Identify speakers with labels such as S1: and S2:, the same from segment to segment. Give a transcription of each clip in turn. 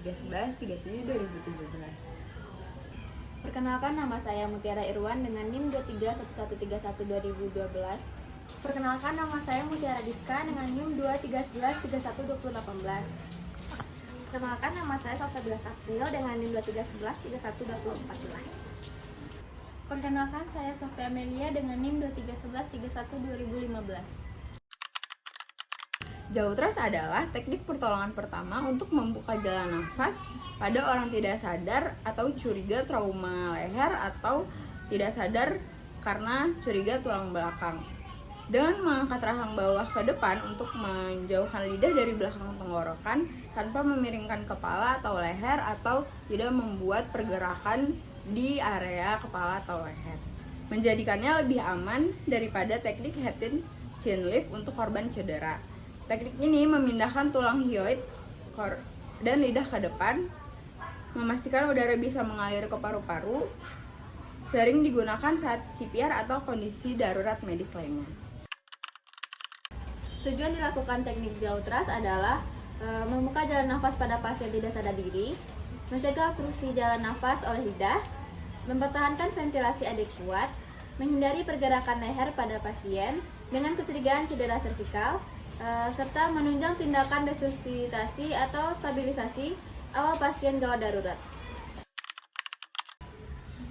S1: 1311 37 2017.
S2: Perkenalkan, nama saya Mutiara Irwan dengan NIM 231131 2012.
S3: Perkenalkan, nama saya Mutiara Diska dengan NIM 2311 31 2018.
S4: Perkenalkan, nama saya Salsabila April dengan NIM 2311 31 2014.
S5: Perkenalkan, saya Sofia Amelia dengan NIM 2311 31 2015.
S1: Jautras adalah teknik pertolongan pertama untuk membuka jalan nafas pada orang tidak sadar atau curiga trauma leher atau tidak sadar karena curiga tulang belakang. Dengan mengangkat rahang bawah ke depan untuk menjauhkan lidah dari belakang tenggorokan tanpa memiringkan kepala atau leher atau tidak membuat pergerakan di area kepala atau leher, menjadikannya lebih aman daripada teknik head and chin lift untuk korban cedera. Teknik ini memindahkan tulang hyoid dan lidah ke depan, memastikan udara bisa mengalir ke paru-paru, sering digunakan saat CPR atau kondisi darurat medis lainnya.
S2: Tujuan dilakukan teknik Jautras adalah membuka jalan nafas pada pasien tidak sadar diri, mencegah obstruksi jalan nafas oleh lidah, mempertahankan ventilasi adekuat, menghindari pergerakan leher pada pasien dengan kecurigaan cedera servikal, serta menunjang tindakan resusitasi atau stabilisasi awal pasien gawat darurat.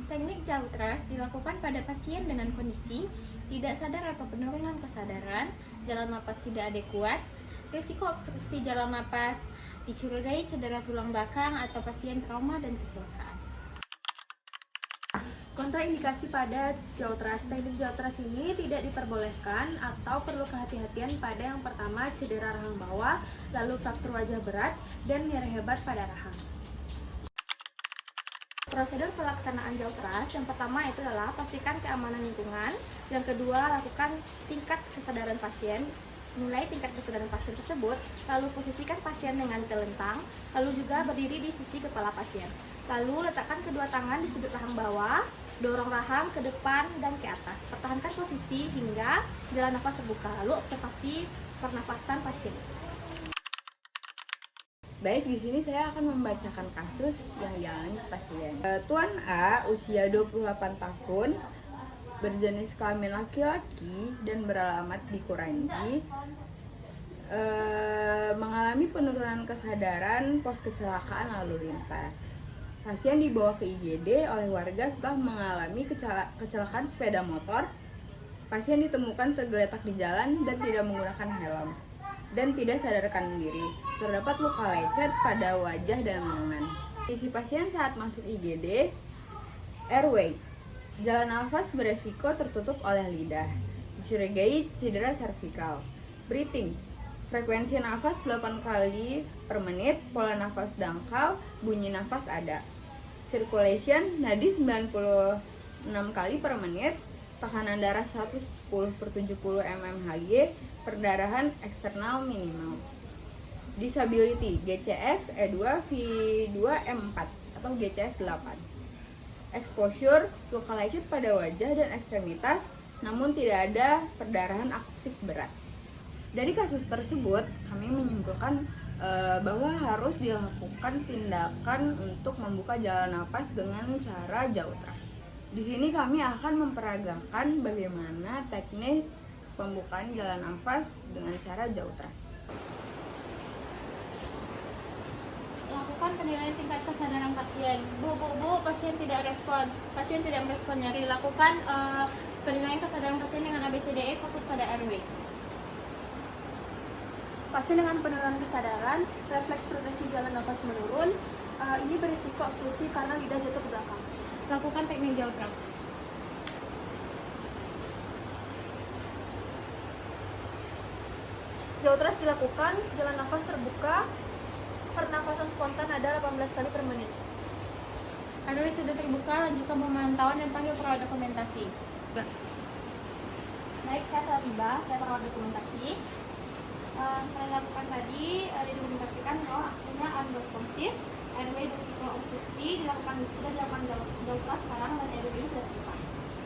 S5: Teknik Jautras dilakukan pada pasien dengan kondisi tidak sadar atau penurunan kesadaran, jalan napas tidak adekuat, risiko obstruksi jalan napas, dicurigai cedera tulang belakang atau pasien trauma dan kecelakaan.
S3: Kontraindikasi pada Jautras. Teknik Jautras ini tidak diperbolehkan atau perlu kehati-hatian pada yang pertama cedera rahang bawah, lalu fraktur wajah berat, dan nyeri hebat pada rahang.
S4: Prosedur pelaksanaan Jautras yang pertama itu adalah pastikan keamanan lingkungan. Yang kedua, lakukan tingkat kesadaran pasien. Nilai tingkat kesadaran pasien tersebut, lalu posisikan pasien dengan telentang, lalu juga berdiri di sisi kepala pasien. Lalu letakkan kedua tangan di sudut rahang bawah, dorong rahang ke depan dan ke atas. Pertahankan posisi hingga jalan nafas terbuka, lalu observasi pernafasan pasien.
S1: Baik, di sini saya akan membacakan kasus yang dialami pasien. Tuan A, usia 28 tahun, berjenis kelamin laki-laki dan beralamat di Kuranji, mengalami penurunan kesadaran pos kecelakaan lalu lintas. Pasien dibawa ke IGD oleh warga setelah mengalami kecelakaan sepeda motor. Pasien ditemukan tergeletak di jalan dan tidak menggunakan helm dan tidak sadarkan diri. Terdapat luka lecet pada wajah dan lengan. Kondisi pasien saat masuk IGD: airway, jalan nafas beresiko tertutup oleh lidah, dicurigai cedera servikal. Breathing, frekuensi nafas 8 kali per menit, pola nafas dangkal, bunyi nafas ada. Circulation, nadi 96 kali per menit, tekanan darah 110/70 mmHg, perdarahan eksternal minimal. Disability, GCS E2 V2 M4 atau GCS 8. Exposure, luka lecet pada wajah dan ekstremitas, namun tidak ada perdarahan aktif berat. Dari kasus tersebut, kami menyimpulkan bahwa harus dilakukan tindakan untuk membuka jalan napas dengan cara Jautras. Di sini kami akan memperagakan bagaimana teknik pembukaan jalan nafas dengan cara Jautras.
S5: Lakukan penilaian tingkat kesadaran pasien. Bu, pasien tidak respon. Pasien tidak merespon nyeri. Lakukan penilaian kesadaran pasien dengan ABCDE, fokus pada airway.
S3: Pasien dengan penurunan kesadaran, refleks progresi jalan nafas menurun, ini berisiko obstruksi karena lidah jatuh ke belakang.
S5: Lakukan teknik Jautras.
S3: Jautras dilakukan, jalan nafas terbuka, pernafasan spontan ada 18 kali per menit.
S5: Airway sudah terbuka, lanjutkan pemantauan dan panggil perawat dokumentasi.
S4: Baik, saya telah tiba, saya perawat dokumentasi. Saya lakukan tadi didokumentasikan bahwa akhirnya unresponsive, airway berisiko obstruksi, sudah dilakukan Jautras sekarang dan airway sudah selesai.